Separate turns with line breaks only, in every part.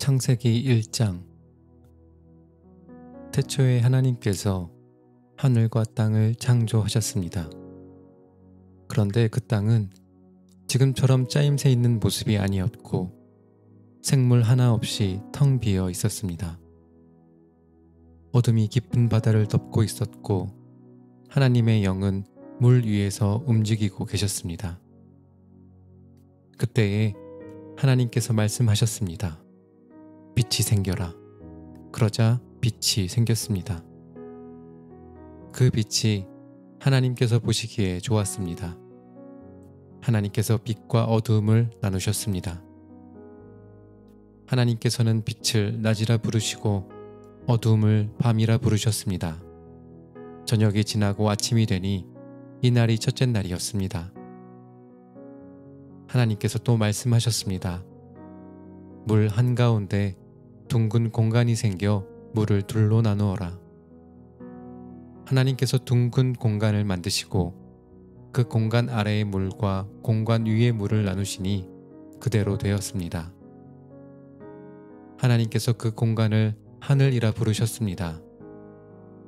창세기 1장. 태초에 하나님께서 하늘과 땅을 창조하셨습니다. 그런데 그 땅은 지금처럼 짜임새 있는 모습이 아니었고 생물 하나 없이 텅 비어 있었습니다. 어둠이 깊은 바다를 덮고 있었고 하나님의 영은 물 위에서 움직이고 계셨습니다. 그때에 하나님께서 말씀하셨습니다. 빛이 생겨라. 그러자 빛이 생겼습니다. 그 빛이 하나님께서 보시기에 좋았습니다. 하나님께서 빛과 어두움을 나누셨습니다. 하나님께서는 빛을 낮이라 부르시고 어두움을 밤이라 부르셨습니다. 저녁이 지나고 아침이 되니 이날이 첫째 날이었습니다. 하나님께서 또 말씀하셨습니다. 물 한가운데 둥근 공간이 생겨 물을 둘로 나누어라. 하나님께서 둥근 공간을 만드시고 그 공간 아래의 물과 공간 위의 물을 나누시니 그대로 되었습니다. 하나님께서 그 공간을 하늘이라 부르셨습니다.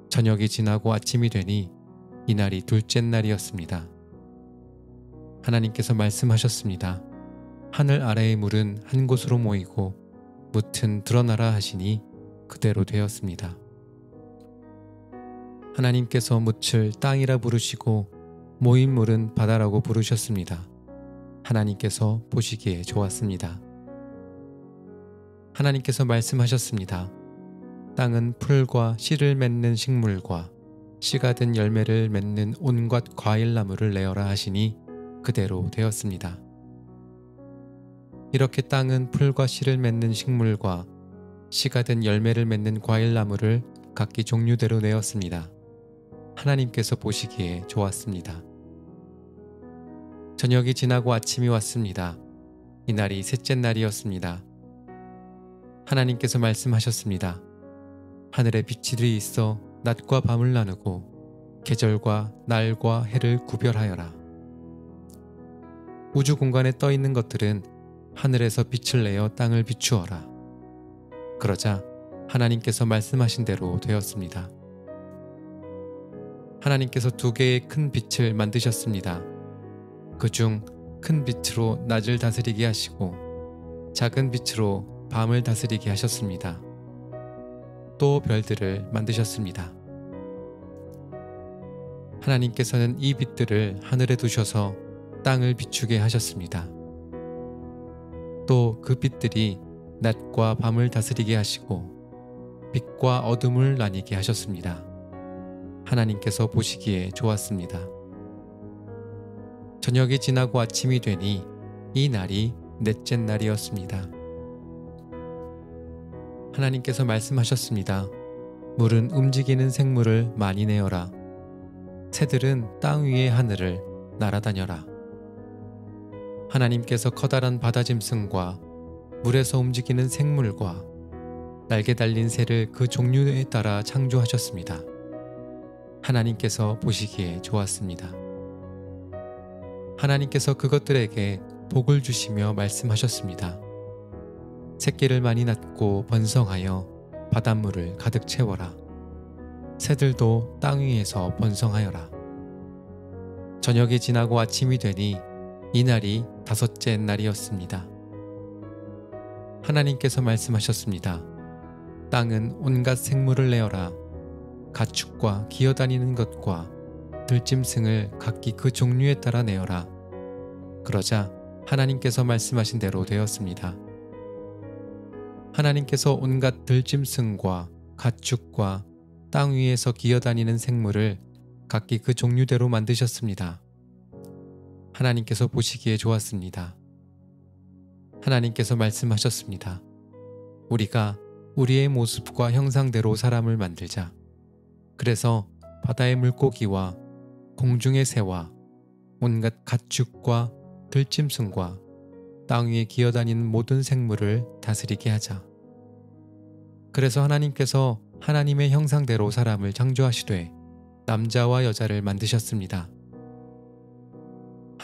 저녁이 지나고 아침이 되니 이날이 둘째 날이었습니다. 하나님께서 말씀하셨습니다. 하늘 아래의 물은 한 곳으로 모이고 무튼 드러나라 하시니 그대로 되었습니다. 하나님께서 묻을 땅이라 부르시고 모인 물은 바다라고 부르셨습니다. 하나님께서 보시기에 좋았습니다. 하나님께서 말씀하셨습니다. 땅은 풀과 씨를 맺는 식물과 씨가 든 열매를 맺는 온갖 과일나무를 내어라 하시니 그대로 되었습니다. 이렇게 땅은 풀과 씨를 맺는 식물과 씨가 든 열매를 맺는 과일나무를 각기 종류대로 내었습니다. 하나님께서 보시기에 좋았습니다. 저녁이 지나고 아침이 왔습니다. 이날이 셋째 날이었습니다. 하나님께서 말씀하셨습니다. 하늘에 빛이 있어 낮과 밤을 나누고 계절과 날과 해를 구별하여라. 우주 공간에 떠 있는 것들은 하늘에서 빛을 내어 땅을 비추어라. 그러자 하나님께서 말씀하신 대로 되었습니다. 하나님께서 두 개의 큰 빛을 만드셨습니다. 그중 큰 빛으로 낮을 다스리게 하시고 작은 빛으로 밤을 다스리게 하셨습니다. 또 별들을 만드셨습니다. 하나님께서는 이 빛들을 하늘에 두셔서 땅을 비추게 하셨습니다. 또 그 빛들이 낮과 밤을 다스리게 하시고 빛과 어둠을 나뉘게 하셨습니다. 하나님께서 보시기에 좋았습니다. 저녁이 지나고 아침이 되니 이 날이 넷째 날이었습니다. 하나님께서 말씀하셨습니다. 물은 움직이는 생물을 많이 내어라. 새들은 땅 위의 하늘을 날아다녀라. 하나님께서 커다란 바다짐승과 물에서 움직이는 생물과 날개 달린 새를 그 종류에 따라 창조하셨습니다. 하나님께서 보시기에 좋았습니다. 하나님께서 그것들에게 복을 주시며 말씀하셨습니다. 새끼를 많이 낳고 번성하여 바닷물을 가득 채워라. 새들도 땅 위에서 번성하여라. 저녁이 지나고 아침이 되니 이날이 다섯째 날이었습니다. 하나님께서 말씀하셨습니다. 땅은 온갖 생물을 내어라. 가축과 기어다니는 것과 들짐승을 각기 그 종류에 따라 내어라. 그러자 하나님께서 말씀하신 대로 되었습니다. 하나님께서 온갖 들짐승과 가축과 땅 위에서 기어다니는 생물을 각기 그 종류대로 만드셨습니다. 하나님께서 보시기에 좋았습니다. 하나님께서 말씀하셨습니다. 우리가 우리의 모습과 형상대로 사람을 만들자. 그래서 바다의 물고기와 공중의 새와 온갖 가축과 들짐승과 땅 위에 기어다니는 모든 생물을 다스리게 하자. 그래서 하나님께서 하나님의 형상대로 사람을 창조하시되 남자와 여자를 만드셨습니다.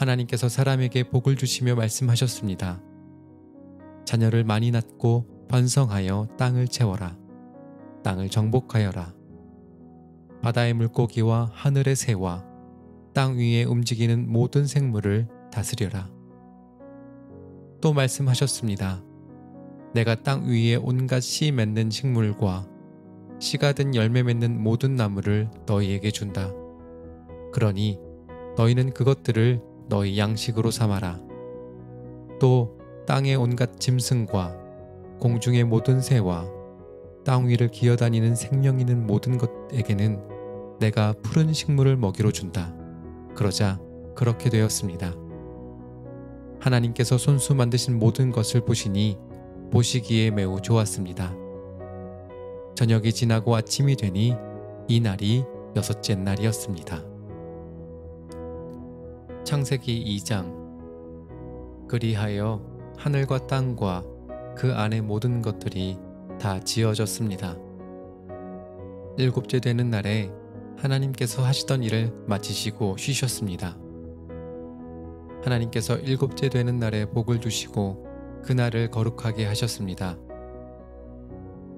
하나님께서 사람에게 복을 주시며 말씀하셨습니다. 자녀를 많이 낳고 번성하여 땅을 채워라. 땅을 정복하여라. 바다의 물고기와 하늘의 새와 땅 위에 움직이는 모든 생물을 다스려라. 또 말씀하셨습니다. 내가 땅 위에 온갖 씨 맺는 식물과 씨가 든 열매 맺는 모든 나무를 너희에게 준다. 그러니 너희는 그것들을 너희 양식으로 삼아라. 또 땅의 온갖 짐승과 공중의 모든 새와 땅 위를 기어다니는 생명 있는 모든 것에게는 내가 푸른 식물을 먹이로 준다. 그러자 그렇게 되었습니다. 하나님께서 손수 만드신 모든 것을 보시니 보시기에 매우 좋았습니다. 저녁이 지나고 아침이 되니 이 날이 여섯째 날이었습니다. 창세기 2장. 그리하여 하늘과 땅과 그 안의 모든 것들이 다 지어졌습니다. 일곱째 되는 날에 하나님께서 하시던 일을 마치시고 쉬셨습니다. 하나님께서 일곱째 되는 날에 복을 두시고 그날을 거룩하게 하셨습니다.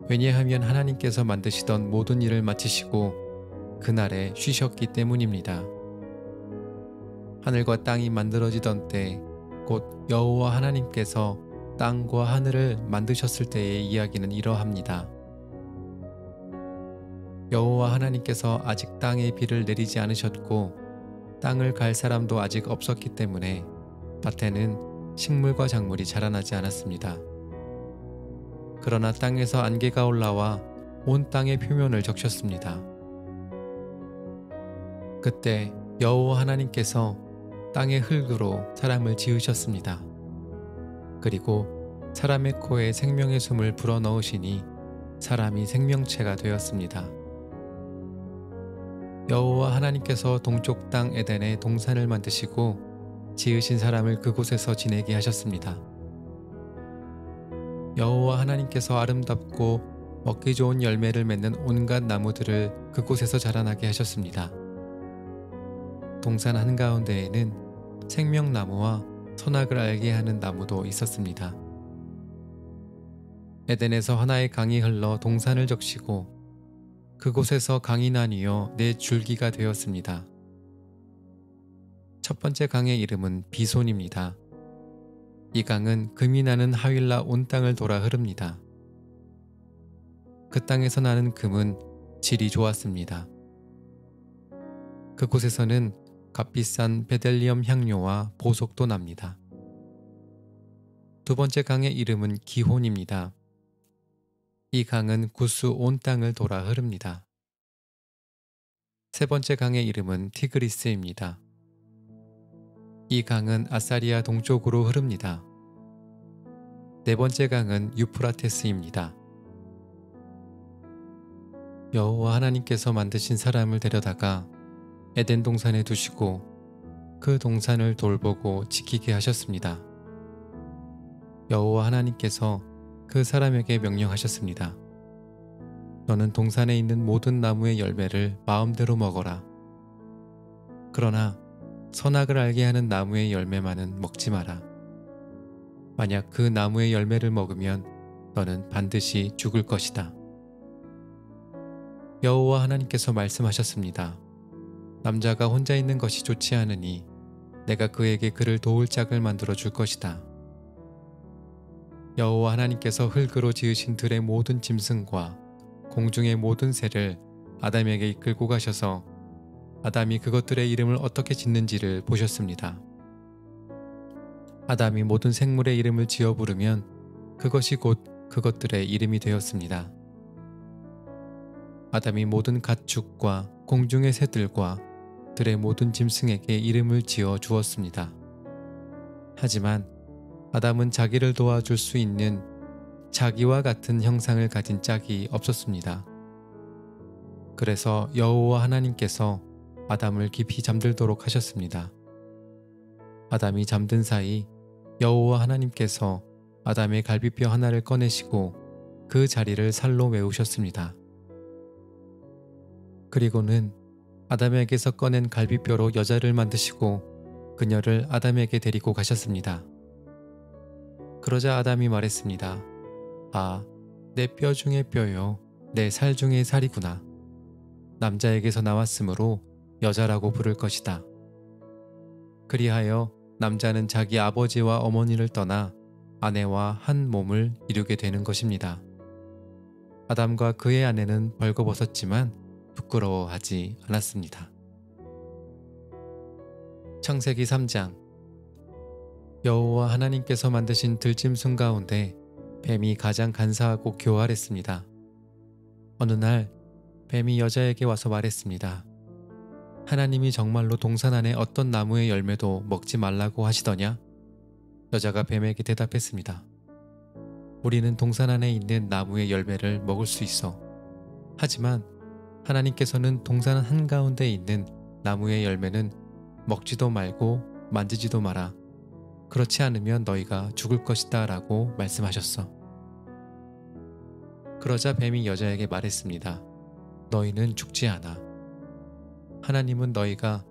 왜냐하면 하나님께서 만드시던 모든 일을 마치시고 그날에 쉬셨기 때문입니다. 하늘과 땅이 만들어지던 때 곧 여호와 하나님께서 땅과 하늘을 만드셨을 때의 이야기는 이러합니다. 여호와 하나님께서 아직 땅에 비를 내리지 않으셨고 땅을 갈 사람도 아직 없었기 때문에 밭에는 식물과 작물이 자라나지 않았습니다. 그러나 땅에서 안개가 올라와 온 땅의 표면을 적셨습니다. 그때 여호와 하나님께서 땅의 흙으로 사람을 지으셨습니다. 그리고 사람의 코에 생명의 숨을 불어넣으시니 사람이 생명체가 되었습니다. 여호와 하나님께서 동쪽 땅 에덴에 동산을 만드시고 지으신 사람을 그곳에서 지내게 하셨습니다. 여호와 하나님께서 아름답고 먹기 좋은 열매를 맺는 온갖 나무들을 그곳에서 자라나게 하셨습니다. 동산 한가운데에는 생명나무와 선악을 알게 하는 나무도 있었습니다. 에덴에서 하나의 강이 흘러 동산을 적시고 그곳에서 강이 나뉘어 네 줄기가 되었습니다. 첫 번째 강의 이름은 비손입니다. 이 강은 금이 나는 하윌라 온 땅을 돌아 흐릅니다. 그 땅에서 나는 금은 질이 좋았습니다. 그곳에서는 값비싼 베델리엄 향료와 보석도 납니다. 두 번째 강의 이름은 기혼입니다. 이 강은 구스 온 땅을 돌아 흐릅니다. 세 번째 강의 이름은 티그리스입니다. 이 강은 아사리아 동쪽으로 흐릅니다. 네 번째 강은 유프라테스입니다. 여호와 하나님께서 만드신 사람을 데려다가 에덴 동산에 두시고 그 동산을 돌보고 지키게 하셨습니다. 여호와 하나님께서 그 사람에게 명령하셨습니다. 너는 동산에 있는 모든 나무의 열매를 마음대로 먹어라. 그러나 선악을 알게 하는 나무의 열매만은 먹지 마라. 만약 그 나무의 열매를 먹으면 너는 반드시 죽을 것이다. 여호와 하나님께서 말씀하셨습니다. 남자가 혼자 있는 것이 좋지 않으니 내가 그에게 그를 도울 짝을 만들어 줄 것이다. 여호와 하나님께서 흙으로 지으신 들의 모든 짐승과 공중의 모든 새를 아담에게 이끌고 가셔서 아담이 그것들의 이름을 어떻게 짓는지를 보셨습니다. 아담이 모든 생물의 이름을 지어 부르면 그것이 곧 그것들의 이름이 되었습니다. 아담이 모든 가축과 공중의 새들과 들의 모든 짐승에게 이름을 지어 주었습니다. 하지만 아담은 자기를 도와줄 수 있는 자기와 같은 형상을 가진 짝이 없었습니다. 그래서 여호와 하나님께서 아담을 깊이 잠들도록 하셨습니다. 아담이 잠든 사이 여호와 하나님께서 아담의 갈비뼈 하나를 꺼내시고 그 자리를 살로 메우셨습니다. 그리고는 아담에게서 꺼낸 갈비뼈로 여자를 만드시고 그녀를 아담에게 데리고 가셨습니다. 그러자 아담이 말했습니다. 아, 내 뼈 중의 뼈요, 내 살 중의 살이구나. 남자에게서 나왔으므로 여자라고 부를 것이다. 그리하여 남자는 자기 아버지와 어머니를 떠나 아내와 한 몸을 이루게 되는 것입니다. 아담과 그의 아내는 벌거벗었지만 부끄러워하지 않았습니다. 창세기 3장. 여호와 하나님께서 만드신 들짐승 가운데 뱀이 가장 간사하고 교활했습니다. 어느 날 뱀이 여자에게 와서 말했습니다. 하나님이 정말로 동산 안에 어떤 나무의 열매도 먹지 말라고 하시더냐? 여자가 뱀에게 대답했습니다. 우리는 동산 안에 있는 나무의 열매를 먹을 수 있어. 하지만 하나님께서는 동산 한가운데 있는 나무의 열매는 먹지도 말고 만지지도 마라. 그렇지 않으면 너희가 죽을 것이다 라고 말씀하셨어. 그러자 뱀이 여자에게 말했습니다. 너희는 죽지 않아. 하나님은 너희가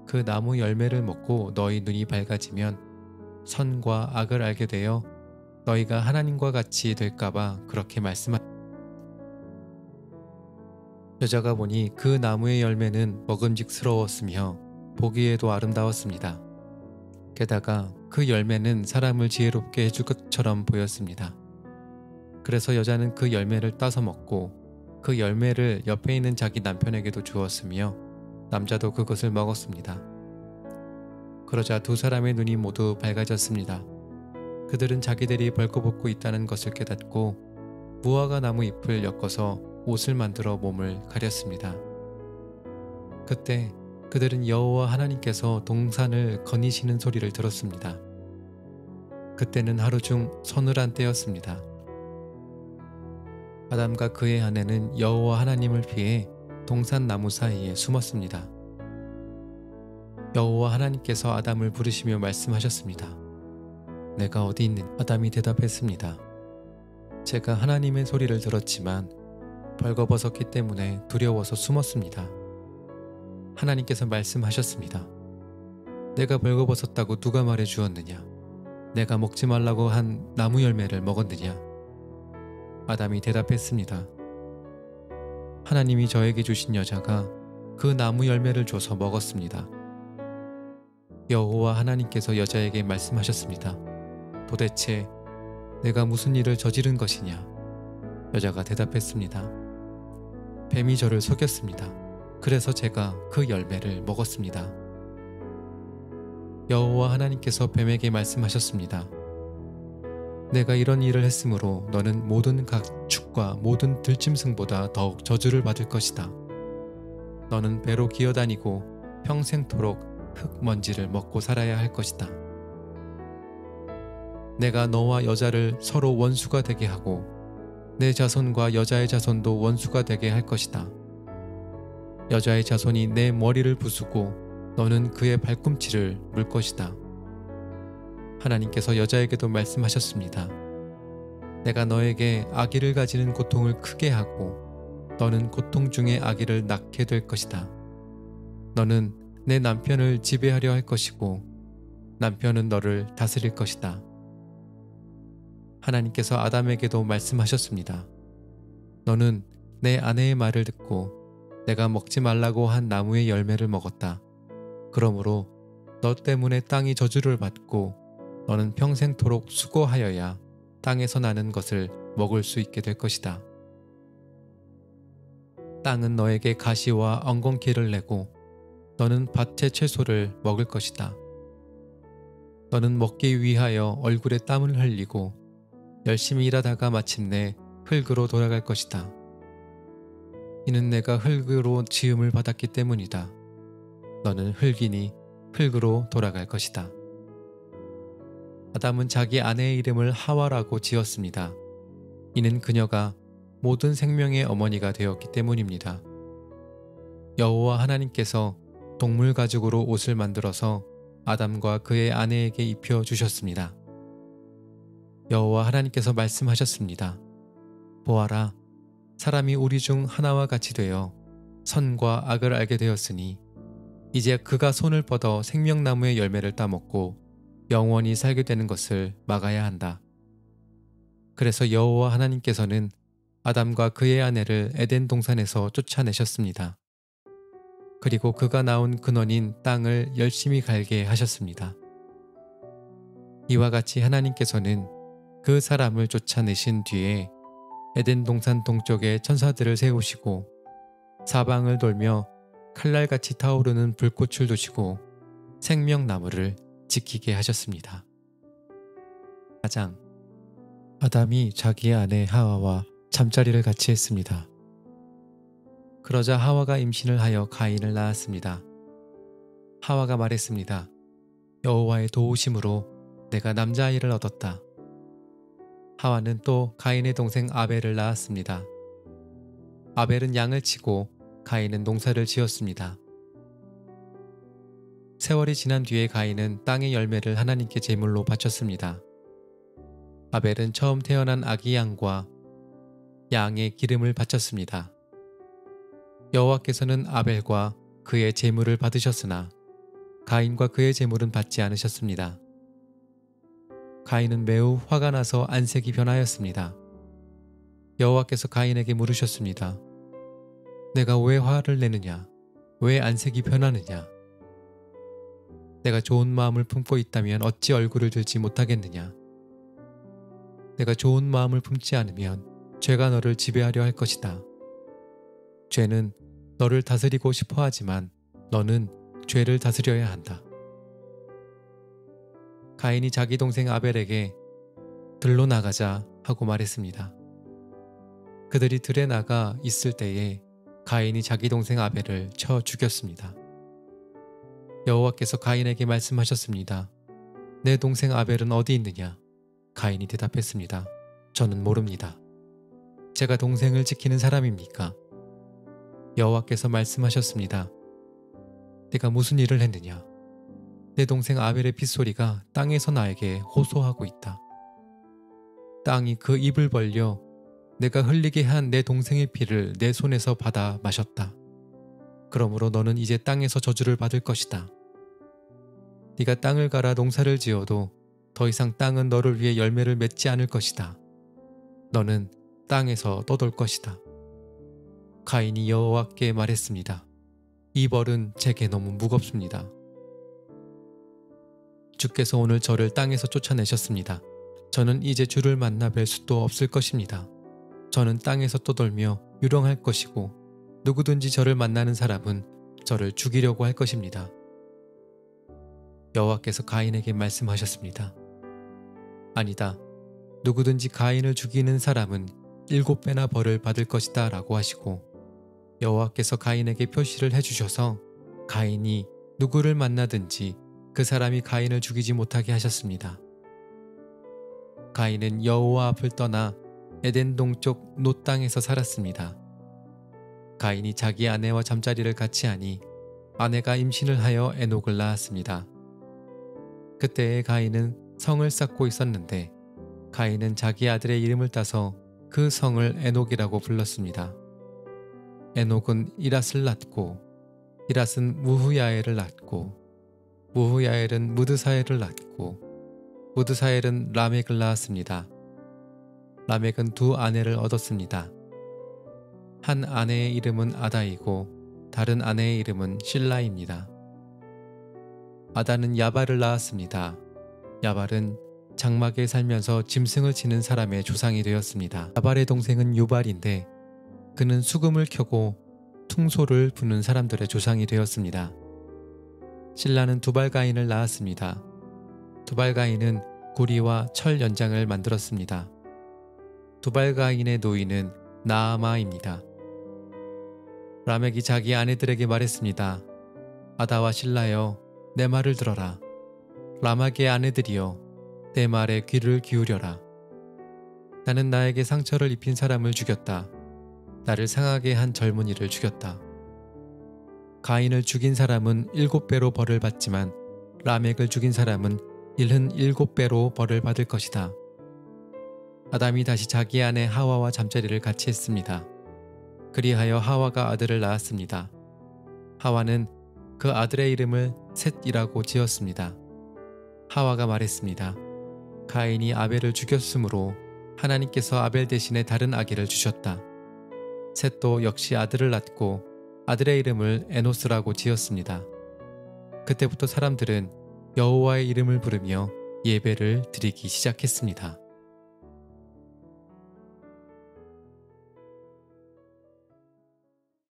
그 나무 열매를 먹고 너희 눈이 밝아지면 선과 악을 알게 되어 너희가 하나님과 같이 될까봐 그렇게 여자가 보니 그 나무의 열매는 먹음직스러웠으며 보기에도 아름다웠습니다. 게다가 그 열매는 사람을 지혜롭게 해줄 것처럼 보였습니다. 그래서 여자는 그 열매를 따서 먹고 그 열매를 옆에 있는 자기 남편에게도 주었으며 남자도 그것을 먹었습니다. 그러자 두 사람의 눈이 모두 밝아졌습니다. 그들은 자기들이 벌거벗고 있다는 것을 깨닫고 무화과 나무 잎을 엮어서 옷을 만들어 몸을 가렸습니다. 그때 그들은 여호와 하나님께서 동산을 거니시는 소리를 들었습니다. 그때는 하루 중 서늘한 때였습니다. 아담과 그의 아내는 여호와 하나님을 피해 동산 나무 사이에 숨었습니다. 여호와 하나님께서 아담을 부르시며 말씀하셨습니다. 내가 어디 있는? 아담이 대답했습니다. 제가 하나님의 소리를 들었지만 벌거벗었기 때문에 두려워서 숨었습니다. 하나님께서 말씀하셨습니다. 내가 벌거벗었다고 누가 말해 주었느냐? 내가 먹지 말라고 한 나무 열매를 먹었느냐? 아담이 대답했습니다. 하나님이 저에게 주신 여자가 그 나무 열매를 줘서 먹었습니다. 여호와 하나님께서 여자에게 말씀하셨습니다. 도대체 내가 무슨 일을 저지른 것이냐? 여자가 대답했습니다. 뱀이 저를 속였습니다. 그래서 제가 그 열매를 먹었습니다. 여호와 하나님께서 뱀에게 말씀하셨습니다. 내가 이런 일을 했으므로 너는 모든 가축과 모든 들짐승보다 더욱 저주를 받을 것이다. 너는 배로 기어다니고 평생토록 흙먼지를 먹고 살아야 할 것이다. 내가 너와 여자를 서로 원수가 되게 하고 내 자손과 여자의 자손도 원수가 되게 할 것이다. 여자의 자손이 내 머리를 부수고 너는 그의 발꿈치를 물 것이다. 하나님께서 여자에게도 말씀하셨습니다. 내가 너에게 아기를 가지는 고통을 크게 하고 너는 고통 중에 아기를 낳게 될 것이다. 너는 내 남편을 지배하려 할 것이고 남편은 너를 다스릴 것이다. 하나님께서 아담에게도 말씀하셨습니다. 너는 내 아내의 말을 듣고 내가 먹지 말라고 한 나무의 열매를 먹었다. 그러므로 너 때문에 땅이 저주를 받고 너는 평생토록 수고하여야 땅에서 나는 것을 먹을 수 있게 될 것이다. 땅은 너에게 가시와 엉겅퀴를 내고 너는 밭의 채소를 먹을 것이다. 너는 먹기 위하여 얼굴에 땀을 흘리고 열심히 일하다가 마침내 흙으로 돌아갈 것이다. 이는 내가 흙으로 지음을 받았기 때문이다. 너는 흙이니 흙으로 돌아갈 것이다. 아담은 자기 아내의 이름을 하와라고 지었습니다. 이는 그녀가 모든 생명의 어머니가 되었기 때문입니다. 여호와 하나님께서 동물 가죽으로 옷을 만들어서 아담과 그의 아내에게 입혀 주셨습니다. 여호와 하나님께서 말씀하셨습니다. 보아라, 사람이 우리 중 하나와 같이 되어 선과 악을 알게 되었으니 이제 그가 손을 뻗어 생명나무의 열매를 따먹고 영원히 살게 되는 것을 막아야 한다. 그래서 여호와 하나님께서는 아담과 그의 아내를 에덴 동산에서 쫓아내셨습니다. 그리고 그가 나온 근원인 땅을 열심히 갈게 하셨습니다. 이와 같이 하나님께서는 그 사람을 쫓아내신 뒤에 에덴 동산 동쪽에 천사들을 세우시고 사방을 돌며 칼날같이 타오르는 불꽃을 두시고 생명나무를 지키게 하셨습니다. 4장. 아담이 자기의 아내 하와와 잠자리를 같이 했습니다. 그러자 하와가 임신을 하여 가인을 낳았습니다. 하와가 말했습니다. 여호와의 도우심으로 내가 남자아이를 얻었다. 하와는 또 가인의 동생 아벨을 낳았습니다. 아벨은 양을 치고 가인은 농사를 지었습니다. 세월이 지난 뒤에 가인은 땅의 열매를 하나님께 제물로 바쳤습니다. 아벨은 처음 태어난 아기 양과 양의 기름을 바쳤습니다. 여호와께서는 아벨과 그의 제물을 받으셨으나 가인과 그의 제물은 받지 않으셨습니다. 가인은 매우 화가 나서 안색이 변하였습니다. 여호와께서 가인에게 물으셨습니다. 내가 왜 화를 내느냐? 왜 안색이 변하느냐? 내가 좋은 마음을 품고 있다면 어찌 얼굴을 들지 못하겠느냐? 내가 좋은 마음을 품지 않으면 죄가 너를 지배하려 할 것이다. 죄는 너를 다스리고 싶어 하지만 너는 죄를 다스려야 한다. 가인이 자기 동생 아벨에게 들로 나가자 하고 말했습니다. 그들이 들에 나가 있을 때에 가인이 자기 동생 아벨을 쳐 죽였습니다. 여호와께서 가인에게 말씀하셨습니다. 내 동생 아벨은 어디 있느냐? 가인이 대답했습니다. 저는 모릅니다. 제가 동생을 지키는 사람입니까? 여호와께서 말씀하셨습니다. 네가 무슨 일을 했느냐? 내 동생 아벨의 핏소리가 땅에서 나에게 호소하고 있다. 땅이 그 입을 벌려 내가 흘리게 한 내 동생의 피를 내 손에서 받아 마셨다. 그러므로 너는 이제 땅에서 저주를 받을 것이다. 네가 땅을 갈아 농사를 지어도 더 이상 땅은 너를 위해 열매를 맺지 않을 것이다. 너는 땅에서 떠돌 것이다. 가인이 여호와께 말했습니다. 이 벌은 제게 너무 무겁습니다. 주께서 오늘 저를 땅에서 쫓아내셨습니다. 저는 이제 주를 만나 뵐 수도 없을 것입니다. 저는 땅에서 떠돌며 유령할 것이고 누구든지 저를 만나는 사람은 저를 죽이려고 할 것입니다. 여호와께서 가인에게 말씀하셨습니다. 아니다. 누구든지 가인을 죽이는 사람은 7배나 벌을 받을 것이다 라고 하시고 여호와께서 가인에게 표시를 해주셔서 가인이 누구를 만나든지 그 사람이 가인을 죽이지 못하게 하셨습니다. 가인은 여호와 앞을 떠나 에덴 동쪽 놋 땅에서 살았습니다. 가인이 자기 아내와 잠자리를 같이 하니 아내가 임신을 하여 에녹을 낳았습니다. 그때에 가인은 성을 쌓고 있었는데 가인은 자기 아들의 이름을 따서 그 성을 에녹이라고 불렀습니다. 에녹은 이랏을 낳고 이랏은 무후야엘을 낳고 무후야엘은 무드사엘을 낳고 무드사엘은 라멕을 낳았습니다. 라멕은 두 아내를 얻었습니다. 한 아내의 이름은 아다이고 다른 아내의 이름은 실라입니다. 아다는 야발을 낳았습니다. 야발은 장막에 살면서 짐승을 치는 사람의 조상이 되었습니다. 야발의 동생은 유발인데 그는 수금을 켜고 퉁소를 부는 사람들의 조상이 되었습니다. 실라는 두발가인을 낳았습니다. 두발가인은 구리와 철 연장을 만들었습니다. 두발가인의 노인은 나아마입니다. 라멕이 자기 아내들에게 말했습니다. 아다와 실라여 내 말을 들어라. 라멕의 아내들이여 내 말에 귀를 기울여라. 나는 나에게 상처를 입힌 사람을 죽였다. 나를 상하게 한 젊은이를 죽였다. 가인을 죽인 사람은 7배로 벌을 받지만 라멕을 죽인 사람은 77배로 벌을 받을 것이다. 아담이 다시 자기 아내 하와와 잠자리를 같이 했습니다. 그리하여 하와가 아들을 낳았습니다. 하와는 그 아들의 이름을 셋이라고 지었습니다. 하와가 말했습니다. 가인이 아벨을 죽였으므로 하나님께서 아벨 대신에 다른 아기를 주셨다. 셋도 역시 아들을 낳고 아들의 이름을 에노스라고 지었습니다. 그때부터 사람들은 여호와의 이름을 부르며 예배를 드리기 시작했습니다.